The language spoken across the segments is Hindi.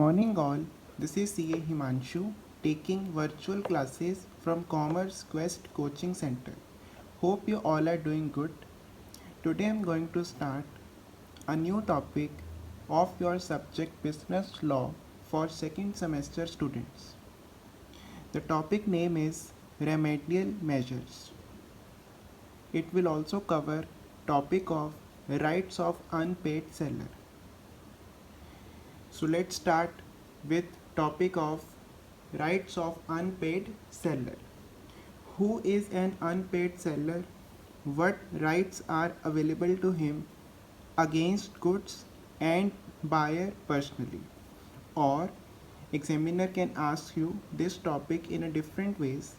morning all, this is CA Himanshu taking virtual classes from Commerce Quest Coaching Center. Hope you all are doing good. Today I am going to start a new topic of your subject Business Law for second semester students. The topic name is Remedial Measures. It will also cover topic of rights of unpaid seller. So let's start with topic of rights of unpaid seller. Who is an unpaid seller? What rights are available to him against goods and buyer personally? Or examiner can ask you this topic in a different ways.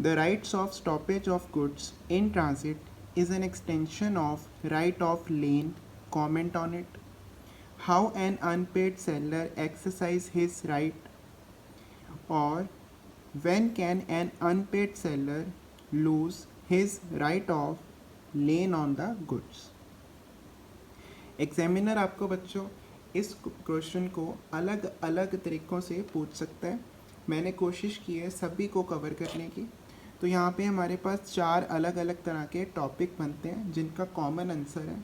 The rights of stoppage of goods in transit is an extension of right of lien. Comment on it. How an unpaid seller exercise his right, or when can an unpaid seller lose his right of lien on the goods. Examiner आपको बच्चों इस क्वेश्चन को अलग अलग तरीक़ों से पूछ सकता है. मैंने कोशिश की है सभी को कवर करने की. तो यहाँ पे हमारे पास 4 अलग अलग तरह के टॉपिक बनते हैं जिनका कॉमन आंसर है,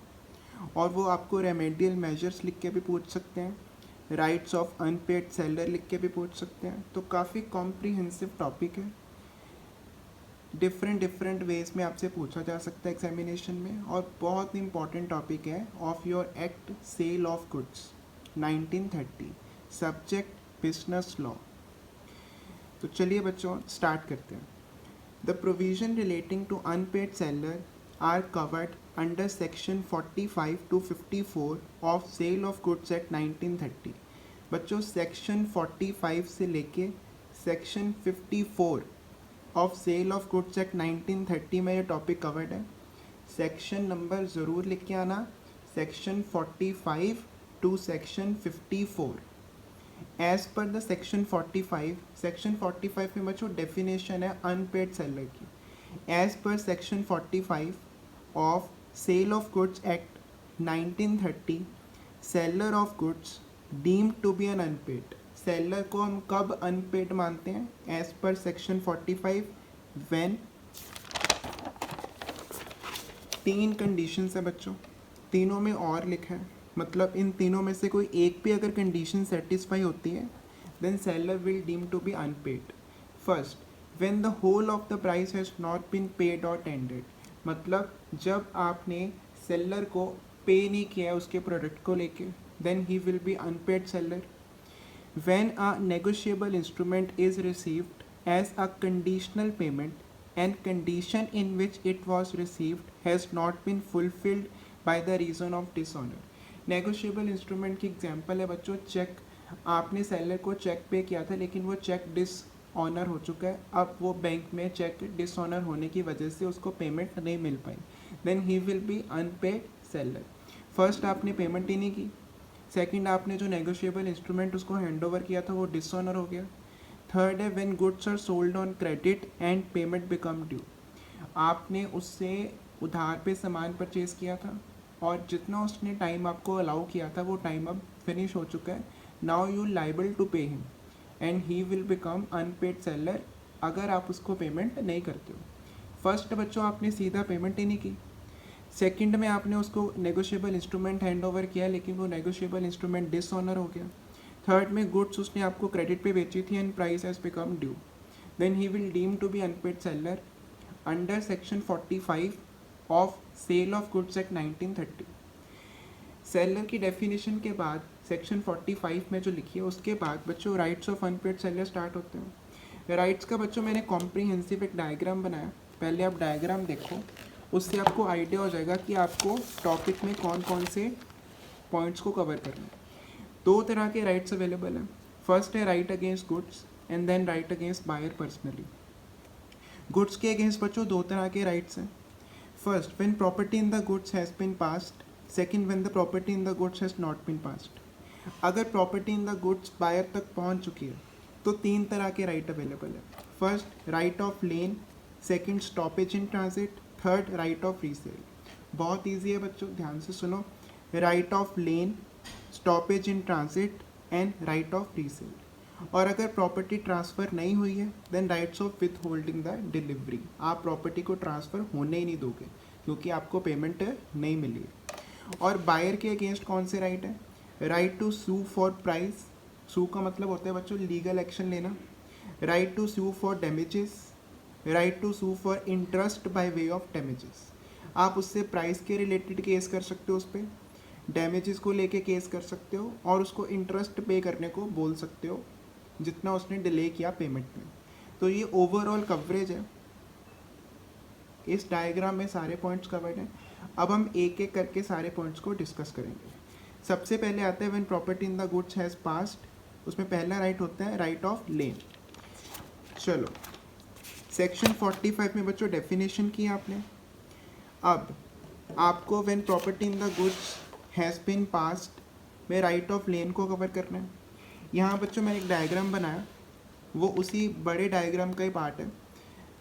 और वो आपको रेमेडियल मेजर्स लिख के भी पूछ सकते हैं, राइट्स ऑफ अनपेड सेलर लिख के भी पूछ सकते हैं. तो काफ़ी कॉम्प्रिहेंसिव टॉपिक है. डिफरेंट वेज में आपसे पूछा जा सकता है एग्जामिनेशन में, और बहुत इंपॉर्टेंट टॉपिक है of your act sale of goods 1930. Subject business law. तो चलिए बच्चों स्टार्ट करते हैं. The provision relating to unpaid seller are covered under section 45 to 54 of sale of goods at 1930. बच्चों सेक्शन 45 से लेके section 54 of sale of goods act 1930 में ये टॉपिक कवर्ड है. सेक्शन नंबर ज़रूर लिख के आना, section 45 to section 54. As per the section 45, section 45 में बच्चों डेफिनेशन है अनपेड सेलर की. As per section 45 of Sale of Goods Act 1930, seller of goods deemed to be an unpaid. Seller को हम कब अनपेड मानते हैं? As per section 45 when 3 conditions है बच्चों, तीनों में और लिखा है. मतलब इन तीनों में से कोई एक भी अगर कंडीशन सेटिस्फाई होती है then seller will deem to be unpaid. First, when the whole of the price has not been paid और टेंडर्ड. मतलब जब आपने सेलर को पे नहीं किया उसके प्रोडक्ट को लेके, then he will be unpaid seller. When a negotiable instrument is received as a conditional payment and condition in which it was received has not been fulfilled by the reason of dishonour. Negotiable instrument की एग्जांपल है बच्चों चेक. आपने सेलर को चेक पे किया था लेकिन वो चेक ऑनर हो चुका है. अब वो बैंक में चेक डिसऑनर होने की वजह से उसको पेमेंट नहीं मिल पाई, then he will be unpaid seller. First आपने पेमेंट ही नहीं की. सेकंड, आपने जो नेगोशिएबल इंस्ट्रूमेंट उसको हैंड ओवर किया था वो डिसऑनर हो गया. थर्ड है when goods are sold on credit and payment become due. आपने उससे उधार पे सामान परचेज़ किया था और जितना उसने टाइम आपको अलाउ किया था वो टाइम अब फिनिश हो चुका है. Now you liable to pay him and he will become unpaid seller अगर आप उसको पेमेंट नहीं करते हो. फर्स्ट बच्चों आपने सीधा पेमेंट ही नहीं की. सेकंड में आपने उसको नेगोशिएबल इंस्ट्रूमेंट हैंड ओवर किया लेकिन वो नेगोशिएबल इंस्ट्रूमेंट डिसऑनर हो गया. थर्ड में गुड्स उसने आपको क्रेडिट पे बेची थी and price has become due, then he will deem to be unpaid seller under section 45 of sale of goods act 1930. Seller की डेफिनेशन के बाद सेक्शन 45 में जो लिखी है उसके बाद बच्चों rights of unpaid seller start होते हैं. राइट्स का बच्चों मैंने कॉम्प्रिहेंसिव एक डायग्राम बनाया. पहले आप डायग्राम देखो, उससे आपको आइडिया हो जाएगा कि आपको टॉपिक में कौन कौन से पॉइंट्स को कवर करना है. 2 तरह के राइट्स अवेलेबल हैं. फर्स्ट है right against goods and then right against buyer personally. Goods के अगेंस्ट बच्चों 2 तरह के राइट्स हैं. First, when property in the goods has been passed. Second, when the property in the goods has not been passed. अगर property in the goods buyer तक पहुंच चुकी है तो 3 तरह के राइट अवेलेबल है. First, right of lien. Second, stoppage in transit. Third, right of resale. बहुत इजी है बच्चों, ध्यान से सुनो. Right of lien, stoppage in transit and right of resale. और अगर प्रॉपर्टी ट्रांसफ़र नहीं हुई है then rights of withholding the delivery. आप प्रॉपर्टी को ट्रांसफ़र होने ही नहीं दोगे क्योंकि आपको पेमेंट नहीं मिली है। और बायर के अगेंस्ट कौन से राइट है? Right to sue for price. Sue का मतलब होता है बच्चों लीगल एक्शन लेना। Right to sue for damages, right to sue for interest by way of damages. आप उससे प्राइस के रिलेटेड केस कर सकते हो, उस पर डैमेजेस को लेके केस कर सकते हो और उसको इंटरेस्ट पे करने को बोल सकते हो जितना उसने डिले किया पेमेंट में। तो ये ओवरऑल कवरेज है। इस डायग्राम में सारे पॉइंट्स कवर्ड हैं। अब हम एक एक करके सारे पॉइंट्स को डिस्कस करेंगे। सबसे पहले आता है when property in the goods has passed. उसमें पहला राइट होता है राइट ऑफ लेन। चलो सेक्शन 45 में बच्चों डेफिनेशन की आपने। अब आपको when property in the goods has been passed में राइट ऑफ लेन को कवर करना है। यहाँ बच्चों मैंने एक डायग्राम बनाया, वो उसी बड़े डायग्राम का ही पार्ट है।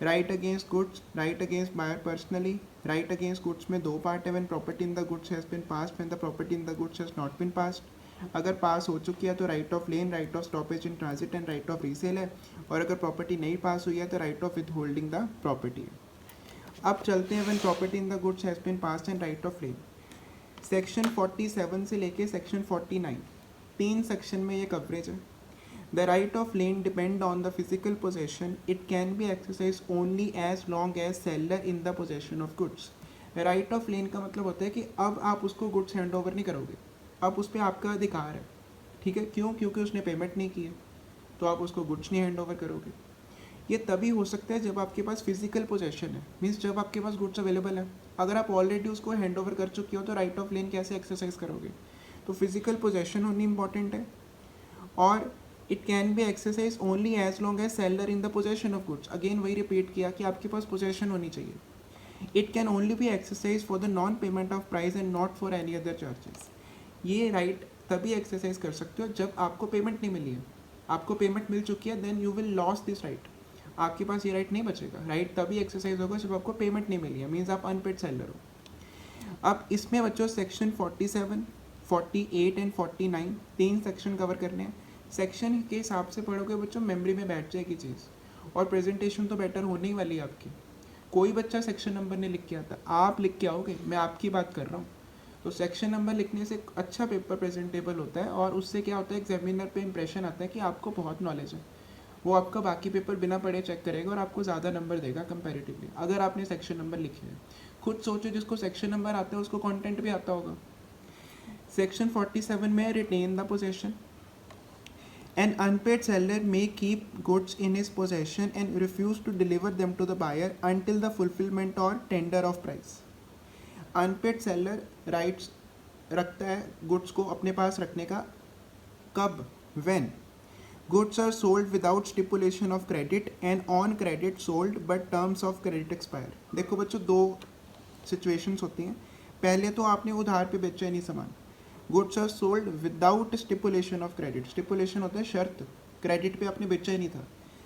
Right against goods, right against buyer personally. Right against goods में दो पार्ट है, when property in the goods has been passed, when the property in the goods has not been passed. अगर पास हो चुकी है तो right of lien, right of stoppage in transit and right of resale है। और अगर प्रॉपर्टी नहीं पास हुई है तो right of withholding the property है। अब चलते हैं when property in the goods has been passed and right of lien. Section 47 से लेके सेक्शन 49, तीन सेक्शन में ये कवरेज है। The right of lien depend on the physical possession. It can be exercised only as long as seller in the possession of goods. Right of lien का मतलब होता है कि अब आप उसको गुड्स हैंड ओवर नहीं करोगे, अब उस पर आपका अधिकार है। ठीक है, क्यों? क्योंकि उसने पेमेंट नहीं की है तो आप उसको गुड्स नहीं हैंड ओवर करोगे। ये तभी हो सकता है जब आपके पास फिजिकल पोजेशन है, मीन्स जब आपके पास गुड्स अवेलेबल है। अगर आप ऑलरेडी उसको हैंड ओवर कर चुके हो तो राइट ऑफ लेन कैसे एक्सरसाइज करोगे? तो फिजिकल पोजेशन होनी इंपॉर्टेंट है। और it can be exercise only as long as seller in the possession of goods. Again वही रिपीट किया कि आपके पास पोजेशन होनी चाहिए। It can only be exercise for the non payment of price and not for any other charges. ये राइट तभी एक्सरसाइज कर सकते हो जब आपको पेमेंट नहीं मिली है। आपको पेमेंट मिल चुकी है then you will lose this right. आपके पास ये राइट नहीं बचेगा। राइट तभी एक्सरसाइज होगा जब आपको पेमेंट नहीं मिली है, मीन्स आप अनपेड सेलर हो। अब इसमें बच्चों सेक्शन 47, 48 एंड 49 तीन सेक्शन कवर करने हैं। सेक्शन के हिसाब से पढ़ोगे बच्चों मेमोरी में बैठ जाएगी चीज़, और प्रेजेंटेशन तो बेटर होने ही वाली है आपकी। कोई बच्चा सेक्शन नंबर नहीं लिख के आता, आप लिख के आओगे, मैं आपकी बात कर रहा हूँ। तो सेक्शन नंबर लिखने से अच्छा पेपर प्रेजेंटेबल होता है और उससे क्या होता है एग्जामिनर पे इंप्रेशन आता है कि आपको बहुत नॉलेज है। वो आपका बाकी पेपर बिना पढ़े चेक करेगा और आपको ज़्यादा नंबर देगा कंपैरेटिवली अगर आपने सेक्शन नंबर लिखे हैं। खुद सोचो जिसको सेक्शन नंबर आता है उसको कंटेंट भी आता होगा। सेक्शन 47 में retain the possession. An unpaid seller may keep goods in his possession and refuse to deliver them to the buyer until the fulfillment or tender of price. Unpaid seller rights रखता है गुड्स को अपने पास रखने का। कब? When goods are sold without stipulation of credit and on credit sold but terms of credit expire. देखो बच्चों दो सिचुएशंस होती हैं। पहले तो आपने उधार पे बेचा ही नहीं सामान, goods are sold without stipulation of credit. Stipulation होता है शर्त, क्रेडिट पे आपने बेचा ही नहीं था।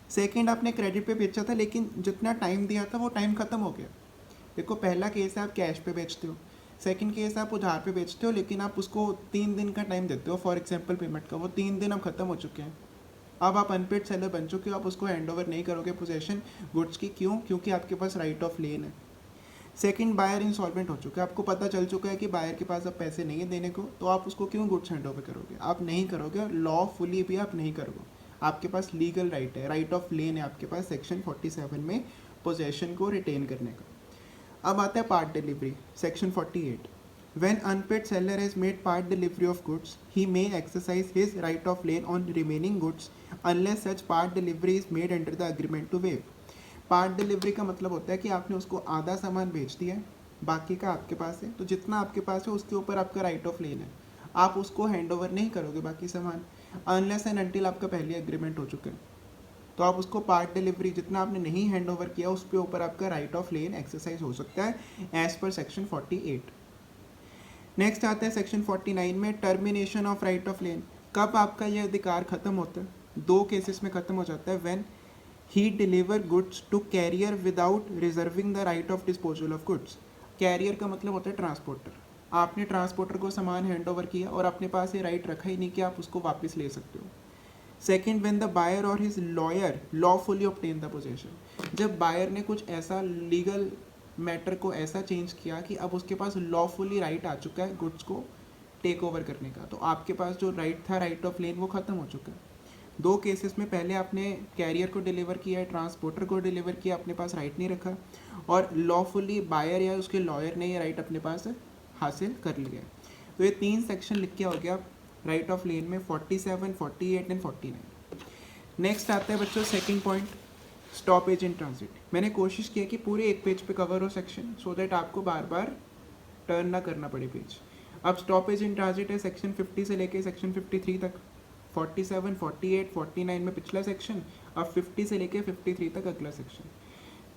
सेकंड आपने क्रेडिट पे बेचा था लेकिन जितना टाइम दिया था वो टाइम ख़त्म हो गया। देखो पहला केस है आप कैश पे बेचते हो, सेकंड केस आप उधार पे बेचते हो लेकिन आप उसको 3 दिन का टाइम देते हो फॉर एग्जांपल पेमेंट का। वो 3 दिन अब ख़त्म हो चुके हैं, अब आप अनपेड सेलर बन चुके हो, आप उसको हैंड ओवर नहीं करोगे पोजेशन गुड्स की। क्यों? क्योंकि आपके पास राइट ऑफ लेन है। सेकंड बायर इंसॉल्वेंट हो चुका है, आपको पता चल चुका है कि बायर के पास अब पैसे नहीं है देने को, तो आप उसको क्यों गुड्स हैंड ओवर करोगे? आप नहीं करोगे और लॉफुली भी आप नहीं करोगे। आपके पास लीगल राइट है, राइट ऑफ लेन है आपके पास सेक्शन 47 में पोजेशन को रिटेन करने का। अब आता है part delivery, section 48। When unpaid seller has made part delivery of goods, he may exercise his right of lien on remaining goods unless such part delivery is made under the agreement to waive. Part delivery का मतलब होता है कि आपने उसको आधा सामान बेच दिया है, बाकी का आपके पास है, तो जितना आपके पास है उसके ऊपर आपका राइट ऑफ लेन है। आप उसको हैंड ओवर नहीं करोगे बाकी सामान अनलेस एंड अनटिल आपका पहले एग्रीमेंट हो चुका है। तो आप उसको पार्ट डिलीवरी जितना आपने नहीं हैंड ओवर किया उस पर ऊपर आपका राइट ऑफ लेन एक्सरसाइज हो सकता है एज पर सेक्शन 48। नेक्स्ट आता है सेक्शन 49 में टर्मिनेशन ऑफ राइट ऑफ लेन। कब आपका यह अधिकार खत्म होता है? दो केसेस में खत्म हो जाता है। When he deliver goods to carrier without reserving the right of disposal of goods. Carrier का मतलब होता है ट्रांसपोर्टर। आपने ट्रांसपोर्टर को सामान हैंड ओवर किया और अपने पास ये राइट रखा ही नहीं कि आप उसको वापस ले सकते हो। सेकेंड, व्हेन द बायर और his lawyer lawfully obtain the possession, जब बायर ने कुछ ऐसा लीगल मैटर को ऐसा चेंज किया कि अब उसके पास लॉफुली राइट आ चुका है गुड्स को टेक ओवर करने का, तो आपके पास जो राइट था, राइट ऑफ लेन, वो ख़त्म हो चुका है। दो केसेस में पहले आपने कैरियर को डिलीवर किया है, ट्रांसपोर्टर को डिलीवर किया, अपने पास राइट नहीं रखा, और लॉफुली बायर या उसके लॉयर ने ये राइट अपने पास हासिल कर लिया है। तो ये 3 सेक्शन लिख के हो गया राइट ऑफ लेन में, 47, 48 एंड 49। नेक्स्ट आता है बच्चों second point, stoppage in transit. मैंने कोशिश किया कि पूरे एक पेज पे कवर हो सेक्शन, सो दैट आपको बार बार टर्न ना करना पड़े पेज। अब स्टॉपेज इन ट्रांजिट है सेक्शन 50 से लेके सेक्शन 53 तक, 47, 48, 49 में पिछला सेक्शन, अब 50 से लेके 53 तक अगला section.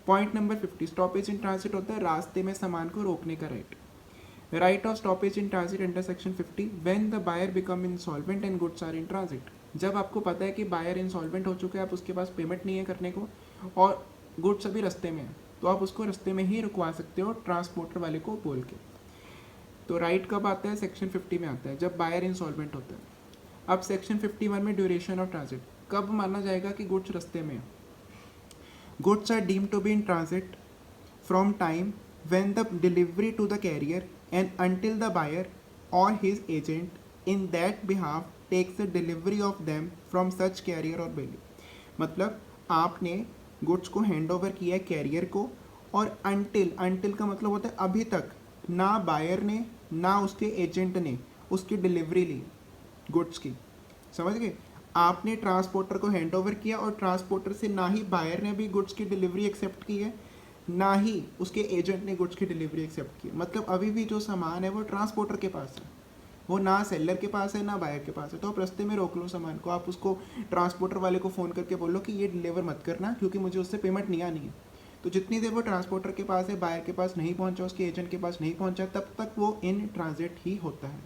Point number 50, stoppage in transit होता है रास्ते में सामान को रोकने का right. Right of stoppage in transit under section 50 when the buyer become insolvent and goods are in transit. जब आपको पता है कि बायर इंसॉल्वेंट हो चुका है, आप उसके पास पेमेंट नहीं है करने को और गुड्स अभी रास्ते में है, तो आप उसको रास्ते में ही रुकवा सकते हो ट्रांसपोर्टर वाले को बोल के। तो राइट कब आता है? सेक्शन 50 में आता है, जब बायर इंसॉल्वेंट होता है। अब सेक्शन 51 में ड्यूरेशन ऑफ ट्रांजिट, कब माना जाएगा कि गुड्स रास्ते में है? Goods are deemed to be in transit from time when the delivery to the carrier and until the buyer or his agent in that behalf takes the delivery of them from such carrier or bailey। मतलब आपने गुड्स को हैंड ओवर किया है कैरियर को, और until का मतलब होता है अभी तक ना बायर ने ना उसके एजेंट ने उसकी डिलीवरी ली गुड्स की, समझ गए? आपने ट्रांसपोर्टर को हैंड ओवर किया और ट्रांसपोर्टर से ना ही बायर ने भी गुड्स की डिलीवरी एक्सेप्ट की है, ना ही उसके एजेंट ने गुड्स की डिलीवरी एक्सेप्ट की। मतलब अभी भी जो सामान है वो ट्रांसपोर्टर के पास है, वो ना सेलर के पास है ना बायर के पास है। तो आप रास्ते में रोक लो सामान को, आप उसको ट्रांसपोर्टर वाले को फ़ोन करके बोलो कि ये डिलीवर मत करना क्योंकि मुझे उससे पेमेंट नहीं आनी है। तो जितनी देर वो ट्रांसपोर्टर के पास है, बायर के पास नहीं पहुंचा, उसके एजेंट के पास नहीं पहुंचा, तब तक वो इन ट्रांजिट ही होता है।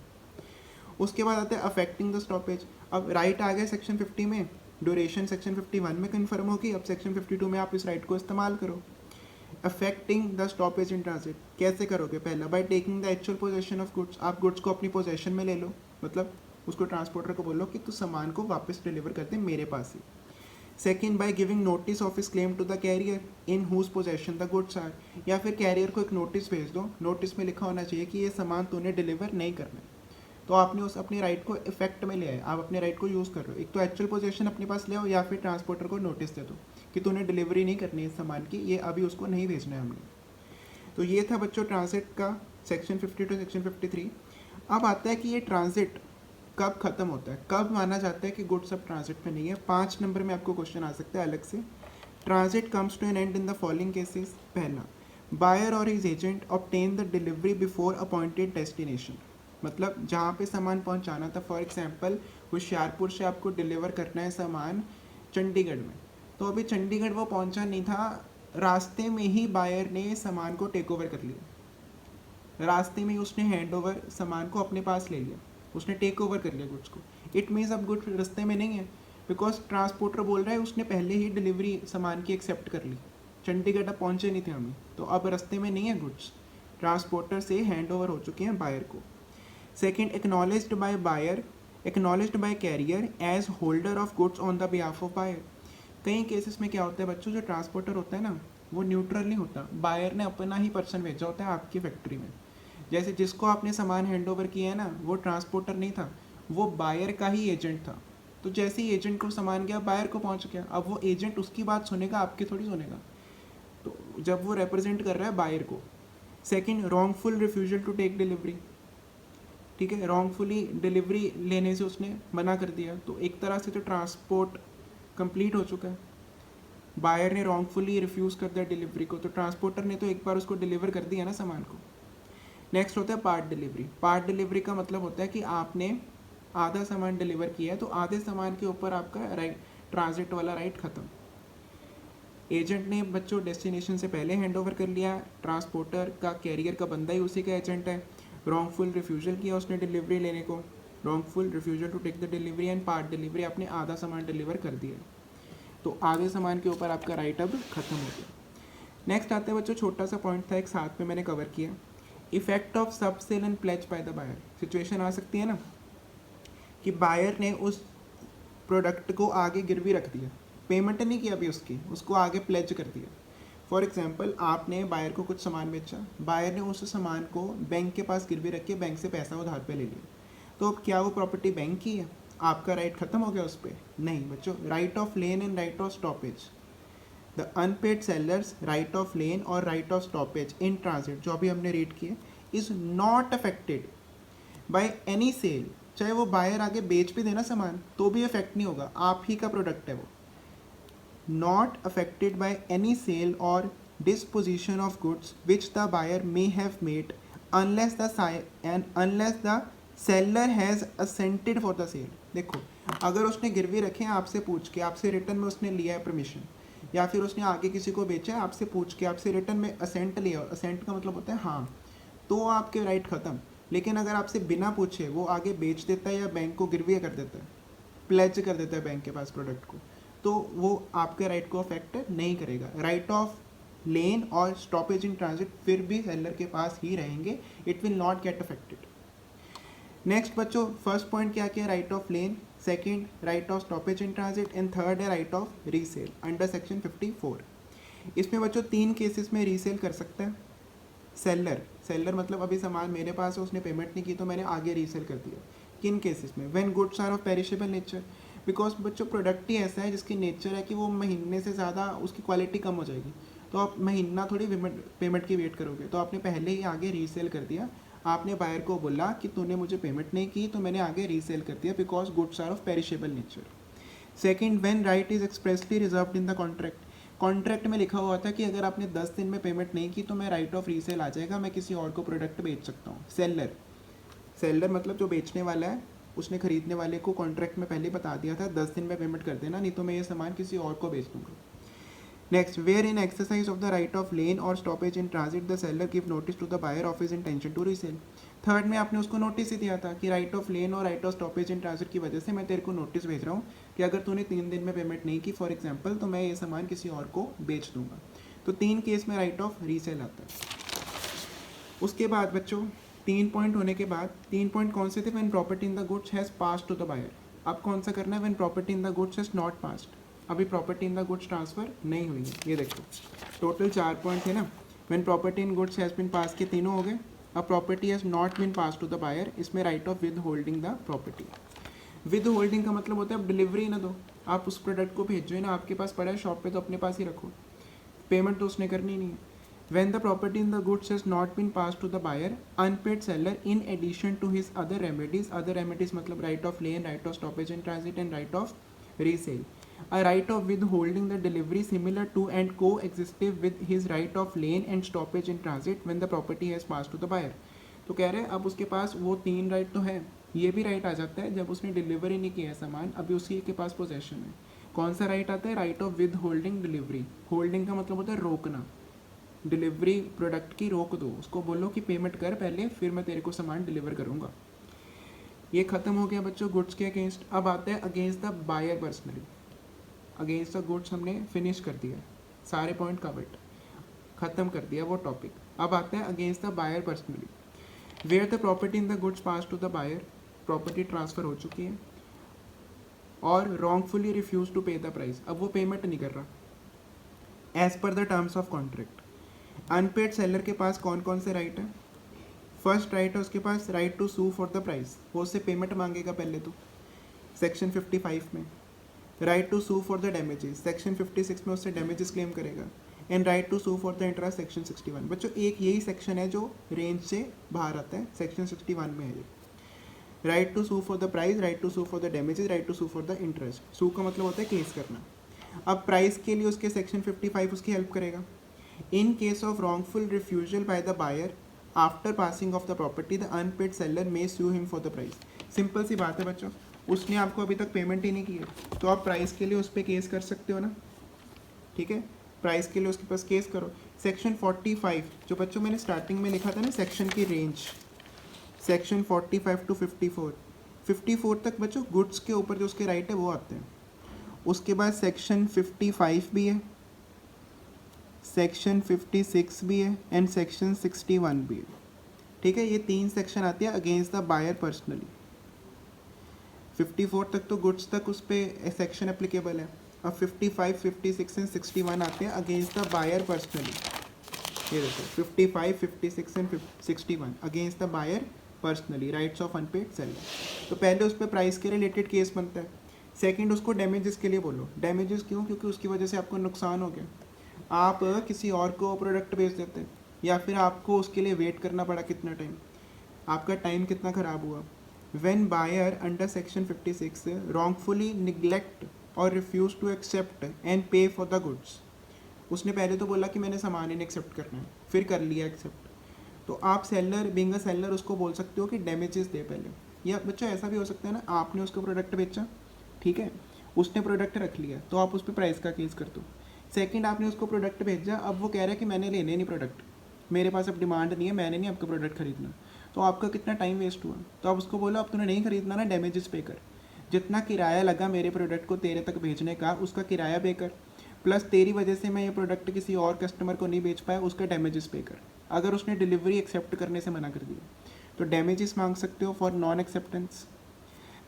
उसके बाद आता है अफेक्टिंग द स्टॉपेज। अब राइट आ गया सेक्शन 50 में, ड्यूरेशन सेक्शन 51 में कन्फर्म होगी, अब सेक्शन 52 में आप इस राइट को इस्तेमाल करो। Affecting the stoppage in transit कैसे करोगे? पहला, by taking the actual possession of goods, आप गुड्स को अपनी पोजेशन में ले लो, मतलब उसको ट्रांसपोर्टर को बोलो कि तू सामान को वापस डिलीवर कर दे मेरे पास ही। Second, by giving notice of his claim to the carrier in whose possession the goods are, या फिर कैरियर को एक नोटिस भेज दो, नोटिस में लिखा होना चाहिए कि ये सामान तूने डिलीवर नहीं करना है। तो आपने उस अपने राइट को इफेक्ट में ले आए, आप अपने राइट को यूज़ कर रहे हो। एक तो एक्चुअल पोजीशन अपने पास ले आओ, या फिर ट्रांसपोर्टर को नोटिस दे दो कि तूने डिलीवरी नहीं करनी है इस सामान की, ये अभी उसको नहीं भेजना है हमने। तो ये था बच्चों ट्रांजिट का सेक्शन 50 टू सेक्शन 53। अब आता है कि ये ट्रांजिट कब खत्म होता है, कब माना जाता है कि गुड्स अब ट्रांजिट में नहीं है। 5 नंबर में आपको क्वेश्चन आ सकता है अलग से। Transit comes to an end in the following cases. पहला, बायर और his agent obtain the delivery before appointed destination, मतलब जहाँ पे सामान पहुँचाना था, फॉर एग्जांपल होशियारपुर से आपको डिलीवर करना है सामान चंडीगढ़ में, तो अभी चंडीगढ़ वो पहुँचा नहीं था, रास्ते में ही बायर ने सामान को टेक ओवर कर लिया, रास्ते में ही उसने हैंड ओवर सामान को अपने पास ले लिया, उसने टेक ओवर कर लिया गुड्स को। इट मीन्स अब गुड्स रास्ते में नहीं है, बिकॉज ट्रांसपोर्टर बोल रहा है उसने पहले ही डिलीवरी सामान की एक्सेप्ट कर ली, चंडीगढ़ अब पहुँचे नहीं थे हमें, तो अब रास्ते में नहीं है गुड्स, ट्रांसपोर्टर से हैंड ओवर हो चुके हैं बायर को। Second, acknowledged by buyer, acknowledged by carrier as holder of goods on the behalf of buyer. कई केसेस में क्या होता है बच्चों, जो ट्रांसपोर्टर होता है ना वो न्यूट्रल नहीं होता, बायर ने अपना ही पर्सन भेजा होता है आपकी फैक्ट्री में। जैसे जिसको आपने सामान हैंड ओवर किया है ना, वो ट्रांसपोर्टर नहीं था, वो बायर का ही एजेंट था। तो जैसे ही एजेंट को सामान गया, बायर को पहुंच गया, अब वो एजेंट उसकी बात सुनेगा, आपकी थोड़ी सुनेगा, तो जब वो रिप्रेजेंट कर रहा है बायर को। Second, wrongful refusal to take delivery, ठीक है, रॉन्गफुली डिलीवरी लेने से उसने मना कर दिया, तो एक तरह से तो ट्रांसपोर्ट कंप्लीट हो चुका है, बायर ने रॉन्गफुली रिफ्यूज़ कर दिया डिलीवरी को, तो ट्रांसपोर्टर ने तो एक बार उसको डिलीवर कर दिया ना सामान को। नेक्स्ट होता है पार्ट डिलीवरी। पार्ट डिलीवरी का मतलब होता है कि आपने आधा सामान डिलीवर किया है, तो आधे सामान के ऊपर आपका राइट, ट्रांजिट वाला राइट ख़त्म। एजेंट ने बच्चों डेस्टिनेशन से पहले हैंड ओवर कर लिया, ट्रांसपोर्टर का कैरियर का बंदा ही उसी का एजेंट है, रॉन्गफुल रिफ्यूजल किया उसने डिलीवरी लेने को, wrongful refusal to take the delivery and part delivery, आपने आधा सामान डिलीवर कर दिया, तो आधे सामान के ऊपर आपका राइट अब खत्म हो गया। नेक्स्ट आता है बच्चों, छोटा सा पॉइंट था एक साथ में मैंने कवर किया, effect of sub sale and pledge by the buyer, situation आ सकती है ना कि बायर ने उस प्रोडक्ट को आगे गिरवी रख दिया, पेमेंट नहीं किया अभी उसकी, उसको आगे प्लेज कर दिया। फॉर एग्जांपल आपने बायर को कुछ सामान बेचा, बायर ने उस सामान को बैंक के पास गिरवी रख के बैंक से पैसा उधार पे ले लिया, तो अब क्या वो प्रॉपर्टी बैंक की है? आपका राइट खत्म हो गया उस पर? नहीं बच्चों, right of lien and right of stoppage, the unpaid sellers right of lien और right of stoppage in transit जो अभी हमने रीड किए is not affected by any sale. चाहे वो बायर आगे बेच भी देना सामान तो भी इफेक्ट नहीं होगा, आप ही का प्रोडक्ट है वो। Not affected by any sale और disposition of goods which the buyer may have made unless the seller has assented for the sale. देखो, अगर उसने गिरवी रखे हैं आपसे पूछ के, आपसे रिटर्न में उसने लिया है परमिशन, या फिर उसने आगे किसी को बेचा है आपसे पूछ के, आपसे रिटर्न में असेंट लिया, असेंट का मतलब होता है हाँ, तो आपके राइट ख़त्म। लेकिन अगर आपसे बिना पूछे वो आगे बेच देता है या बैंक को गिरवी कर देता है, प्लेज कर देता है बैंक के पास प्रोडक्ट को, तो वो आपके राइट को अफेक्ट नहीं करेगा। राइट ऑफ लेन और स्टॉपेज इन ट्रांजिट फिर भी सेलर के पास ही रहेंगे, it will not get affected. Next बच्चों, फर्स्ट पॉइंट क्या किया? Right of lien, second right of stoppage in transit and third है right of resale under section 54। इसमें बच्चों 3 केसेस में रीसेल कर सकता है सेलर मतलब अभी सामान मेरे पास है, उसने पेमेंट नहीं की तो मैंने आगे रीसेल कर दिया। किन केसेस में? When goods are of perishable nature, because बच्चों प्रोडक्ट ही ऐसा है जिसकी नेचर है कि वो महीने से ज़्यादा उसकी क्वालिटी कम हो जाएगी, तो आप महीना थोड़ी पेमेंट की वेट करोगे, तो आपने पहले ही आगे रीसेल कर दिया। आपने बायर को बोला कि तूने मुझे पेमेंट नहीं की तो मैंने आगे रीसेल कर दिया, because goods are of perishable nature. Second, when right is expressly reserved in the contract में लिखा हुआ था कि अगर आपने 10 दिन में पेमेंट नहीं की तो मैं राइट ऑफ रीसेल आ जाएगा, मैं किसी और को प्रोडक्ट बेच सकता हूँ। सेलर मतलब जो बेचने वाला है, उसने खरीदने वाले को कॉन्ट्रैक्ट में पहले बता दिया था 10 दिन में पेमेंट कर देना, नहीं तो मैं ये सामान किसी और को बेच दूंगा। Next, where in exercise of the right of lien और stoppage in transit the seller give notice to the buyer of his intention to resale. Third में आपने उसको नोटिस ही दिया था कि राइट ऑफ लेन और right of stoppage in transit की वजह से मैं तेरे को नोटिस भेज रहा हूँ कि अगर तूने 3 दिन में पेमेंट नहीं की फॉर एग्जाम्पल, तो मैं ये सामान किसी और को बेच दूंगा। तो 3 केस में राइट ऑफ रीसेल आता है। उसके बाद बच्चों 3 पॉइंट होने के बाद 3 पॉइंट कौन से थे? When property in the goods has passed to the buyer. अब कौन सा करना है? When property in the goods has not passed, अभी property in the goods transfer नहीं हुई है। ये देखो टोटल 4 पॉइंट थे ना। When property in goods has been pass के तीनों हो गए। अब property has not been pass to the buyer, इसमें right of withholding the property. Withholding का मतलब होता है अब डिलीवरी ना दो, आप उस प्रोडक्ट को भेजो ही ना, आपके पास पड़ा है शॉप पे तो अपने पास ही रखो, पेमेंट तो उसने करनी नहीं है। When the property in the goods has not been passed to the buyer, unpaid seller in addition to his other remedies मतलब right of lane, right of stoppage in transit and right of resale, a right of withholding the delivery similar to and coexistive with his right of lane and stoppage in transit when the property has passed to the buyer। तो कह रहे हैं अब उसके पास वो 3 राइट तो है, ये भी राइट आ जाता है जब उसने डिलीवरी नहीं किया है सामान, अभी उसी के पास पोजेशन है। कौन सा राइट आता है? Right of with holding delivery. Holding का मतलब होता है रोकना, डिलीवरी प्रोडक्ट की रोक दो, उसको बोलो कि पेमेंट कर पहले फिर मैं तेरे को सामान डिलीवर करूँगा। ये खत्म हो गया बच्चों गुड्स के अगेंस्ट। अब आता है against the buyer personally. Against the goods हमने फिनिश कर दिया, सारे पॉइंट कवर्ड, खत्म कर दिया वो टॉपिक। अब आता है against the buyer personally, where the property in the goods pass to the buyer, property transfer हो चुकी है और wrongfully refuse to pay the price, अब वो पेमेंट नहीं कर रहा as per the terms of contract. Unpaid seller के पास कौन कौन से राइट है? फर्स्ट राइट है उसके पास right to sue for the price, वो उससे पेमेंट मांगेगा पहले तो सेक्शन 55 में। Right to sue for the damages, section 56 में उससे डैमेजेस क्लेम करेगा। And right to sue for the interest, section 61। बच्चों एक यही सेक्शन है जो रेंज से बाहर आता है, सेक्शन 61 में है ये। Right to sue for the price, right to sue for the damages, right to sue for the interest. Sue का मतलब होता है केस करना। अब प्राइस के लिए उसके सेक्शन 55 उसकी हेल्प करेगा। In case of wrongful refusal by the buyer after passing of the property, the unpaid seller may sue him for the price। Simple सी बात है बच्चों, उसने आपको अभी तक पेमेंट ही नहीं की है तो आप प्राइस के लिए उस पर केस कर सकते हो ना, ठीक है? प्राइस के लिए उसके पास केस करो। सेक्शन 45 जो बच्चों मैंने स्टार्टिंग में लिखा था ना सेक्शन की रेंज, सेक्शन 45 टू 54 तक बच्चों गुड्स के ऊपर जो उसके राइट है वो आते हैं। उसके बाद सेक्शन 55 भी है, सेक्शन 56 भी है एंड सेक्शन 61 भी है। ठीक है, ये 3 सेक्शन आती है अगेंस्ट द बायर पर्सनली। 54 तक तो गुड्स तक उस पर सेक्शन एप्लीकेबल है। अब 55, 56 एंड 61 आते हैं अगेंस्ट द बायर पर्सनली। ये देखो 55, 56 and 61 against the buyer personally, rights of unpaid seller. तो पहले उस पर प्राइस के रिलेटेड केस बनता है। सेकंड, उसको डैमेजेस के लिए बोलो। डैमेजेस क्यों? क्योंकि उसकी वजह से आपको नुकसान हो गया, आप किसी और को प्रोडक्ट बेच देते, या फिर आपको उसके लिए वेट करना पड़ा कितना टाइम, आपका टाइम कितना ख़राब हुआ। When buyer under section 56 wrongfully neglect or refuse to accept and pay for the goods, उसने पहले तो बोला कि मैंने सामान ही नहीं एक्सेप्ट करना है, फिर कर लिया एक्सेप्ट, तो आप सेलर बीइंग अ सेलर उसको बोल सकते हो कि डैमेजेस दे पहले। या बच्चा ऐसा भी हो सकता है ना, आपने उसको प्रोडक्ट बेचा, ठीक है, उसने प्रोडक्ट रख लिया, तो आप उस पर प्राइस का केस कर दो। सेकंड, आपने उसको प्रोडक्ट भेजा, अब वो कह रहा है कि मैंने लेने नहीं प्रोडक्ट, मेरे पास अब डिमांड नहीं है, मैंने नहीं आपका प्रोडक्ट खरीदना, तो आपका कितना टाइम वेस्ट हुआ। तो आप उसको बोलो अब तूने नहीं खरीदना ना, डैमेजेस पे कर, जितना किराया लगा मेरे प्रोडक्ट को तेरे तक भेजने का उसका किराया पे कर, प्लस तेरी वजह से मैं ये प्रोडक्ट किसी और कस्टमर को नहीं बेच पाया, उसका डैमेजेस पे कर। अगर उसने डिलीवरी एक्सेप्ट करने से मना कर दिया तो डैमेजेस मांग सकते हो for non acceptance.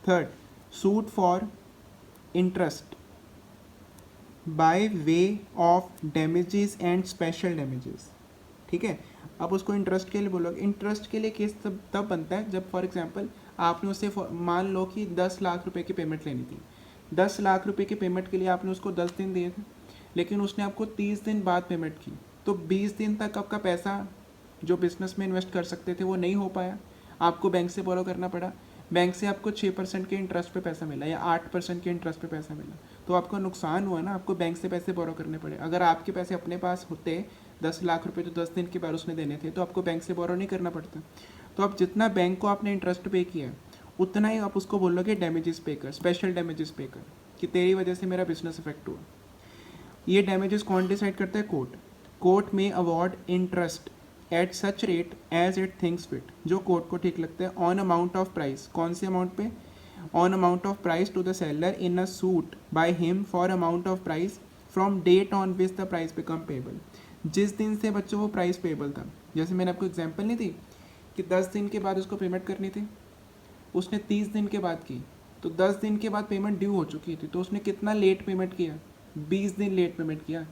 Third, suit for interest by way of damages and special damages. ठीक है, अब उसको इंटरेस्ट के लिए बोलोगे। इंटरेस्ट के लिए केस तब बनता है जब फॉर एग्जांपल आपने उससे मान लो कि 10 लाख रुपए की पेमेंट लेनी थी। 10 लाख रुपए की पेमेंट के लिए आपने उसको 10 दिन दिए थे, लेकिन उसने आपको 30 दिन बाद पेमेंट की, तो 20 दिन तक आपका पैसा जो बिजनेस में इन्वेस्ट कर सकते थे वो नहीं हो पाया, आपको बैंक से बोरो करना पड़ा। बैंक से आपको 6% के इंटरेस्ट पे पैसा मिला या 8% के इंटरेस्ट पे पैसा मिला, तो आपको नुकसान हुआ ना, आपको बैंक से पैसे बोरो करने पड़े। अगर आपके पैसे अपने पास होते 10 लाख रुपए, तो 10 दिन के बाद उसने देने थे, तो आपको बैंक से बोरो नहीं करना पड़ता। तो अब जितना बैंक को आपने इंटरेस्ट पे किया है उतना ही आप उसको बोलोगे डैमेजेस पे कर, स्पेशल डैमेजेस पे कर, कि तेरी वजह से मेरा बिजनेस इफेक्ट हुआ। ये डैमेजेस कौन डिसाइड करता है? कोर्ट। कोर्ट में award interest at such rate as it thinks fit, जो कोर्ट को ठीक लगता है, ऑन अमाउंट ऑफ प्राइस। कौन से अमाउंट पे? On amount of price to the seller in a suit by him for amount of price from date on which the price become payable. जिस दिन से बच्चों वो प्राइस पेबल था, जैसे मैंने आपको एग्जांपल नहीं दी कि 10 दिन के बाद उसको पेमेंट करनी थी, उसने 30 दिन के बाद की, तो 10 दिन के बाद पेमेंट ड्यू हो चुकी थी, तो उसने कितना लेट पेमेंट किया? 20 दिन लेट पेमेंट किया।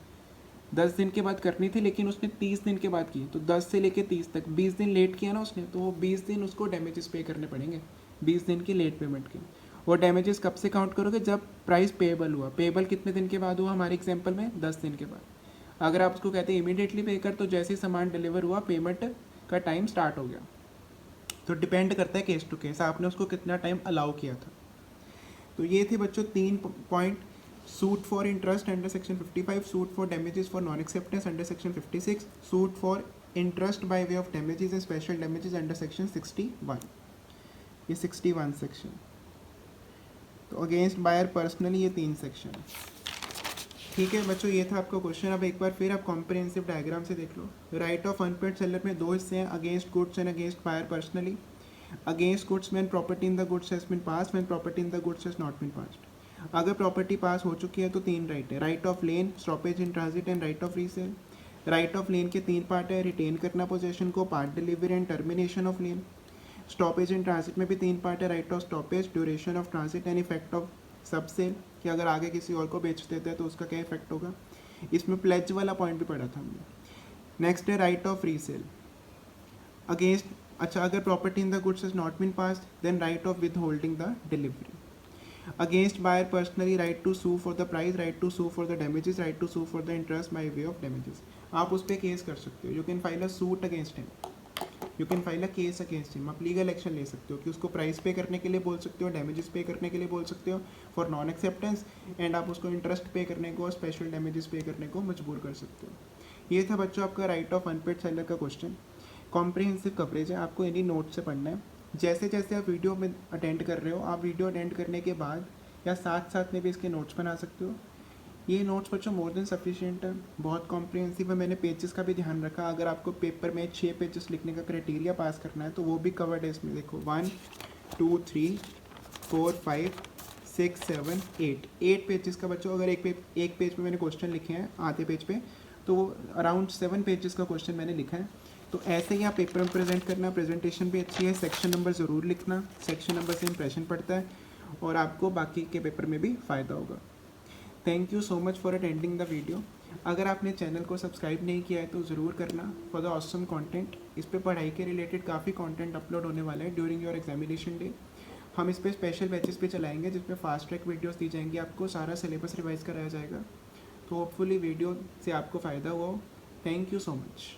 10 दिन के बाद करनी थी लेकिन उसने 30 दिन के बाद की, तो 10 से लेके 30 तक 20 दिन लेट किया ना उसने, तो वो 20 दिन उसको डैमेजेस पे करने पड़ेंगे, 20 दिन की लेट पेमेंट के। और डैमेजेस कब से काउंट करोगे? जब प्राइस पेबल हुआ। पेबल कितने दिन के बाद हुआ हमारे एग्जाम्पल में? 10 दिन के बाद। अगर आप उसको कहते हैं इमीडिएटली पे कर, तो जैसे ही सामान डिलीवर हुआ पेमेंट का टाइम स्टार्ट हो गया। तो डिपेंड करता है केस टू केस, आपने उसको कितना टाइम अलाउ किया था। तो ये थे बच्चों 3 point. Suit for interest under section 55, suit for damages for non acceptance under section 56, suit for interest by way of damages and special damages under section 61। ये 61 सेक्शन। तो अगेंस्ट बायर पर्सनली ये 3 सेक्शन। ठीक है बच्चों, ये था आपका क्वेश्चन। अब एक बार फिर आप कॉम्प्रिहेंसिव डायग्राम से देख लो। राइट ऑफ अनपेड सेलर में 2 हिस्से हैं, against goods and against buyer personally. Against goods when property in the goods has been pass, when property in the goods has not been passed. अगर प्रॉपर्टी पास हो चुकी है तो 3 राइट है, right of lien, stoppage in transit and right of resale. Right of lien के 3 पार्ट है, रिटेन करना पोजेशन को, part delivery and termination of lien. Stoppage in transit में भी 3 पार्ट है, right of stoppage, duration of transit and effect of sub cell, कि अगर आगे किसी और को बेच देते हैं तो उसका क्या इफेक्ट होगा। इसमें प्लेज वाला पॉइंट भी पढ़ा था हमने। नेक्स्ट है राइट ऑफ रीसेल अगेंस्ट, अच्छा अगर property in the goods has not been passed, then right of withholding the delivery. Against buyer personally, right to sue for the price, right to sue for the damages, right to sue for the interest by way of damages. आप उस पर केस कर सकते हो, you can file a suit against him, you can file a case against him. आप लीगल एक्शन ले सकते हो कि उसको प्राइस पे करने के लिए बोल सकते हो, डैमेजेस पे करने के लिए बोल सकते हो फॉर नॉन एक्सेप्टेंस, एंड आप उसको इंटरेस्ट पे करने को, स्पेशल डैमेजेस पे करने को मजबूर कर सकते हो। ये था बच्चों आपका राइट ऑफ अनपेड सेलर का क्वेश्चन। कॉम्प्रिहेंसिव कवरेज है, आपको इन्हीं नोट से पढ़ना है। जैसे जैसे आप वीडियो में अटेंड कर रहे हो, आप वीडियो अटेंड करने के बाद या साथ साथ में भी इसके नोट्स बना सकते हो। ये नोट्स बच्चों मोर देन सफिशिएंट है, बहुत कॉम्प्रिहेंसिव है। मैंने पेजेस का भी ध्यान रखा, अगर आपको पेपर में 6 पेजेस लिखने का क्राइटेरिया पास करना है तो वो भी कवर्ड है इसमें। देखो 1 2 3 4 5 6 7 8 पेजेस का बच्चों, अगर एक पेज पे मैंने क्वेश्चन लिखे हैं आधे पेज पे, तो वो अराउंड 7 पेजेस का क्वेश्चन मैंने लिखा है। तो ऐसे ही आप पेपर में प्रेजेंट करना, प्रेजेंटेशन भी अच्छी है, सेक्शन नंबर ज़रूर लिखना, सेक्शन नंबर से इंप्रेशन पड़ता है और आपको बाकी के पेपर में भी फ़ायदा होगा। Thank you so much for attending the video. अगर आपने चैनल को सब्सक्राइब नहीं किया है तो ज़रूर करना फॉर द ऑसम कंटेंट। इस पे पढ़ाई के रिलेटेड काफ़ी कंटेंट अपलोड होने वाला है ड्यूरिंग योर एग्जामिनेशन डे। हम इस पे स्पेशल बैचेस पे चलाएंगे जिसमें फास्ट ट्रैक वीडियोस दी जाएंगी, आपको सारा सिलेबस रिवाइज कराया जाएगा। तो होपफुली वीडियो से आपको फ़ायदा हुआ हो। Thank you so much.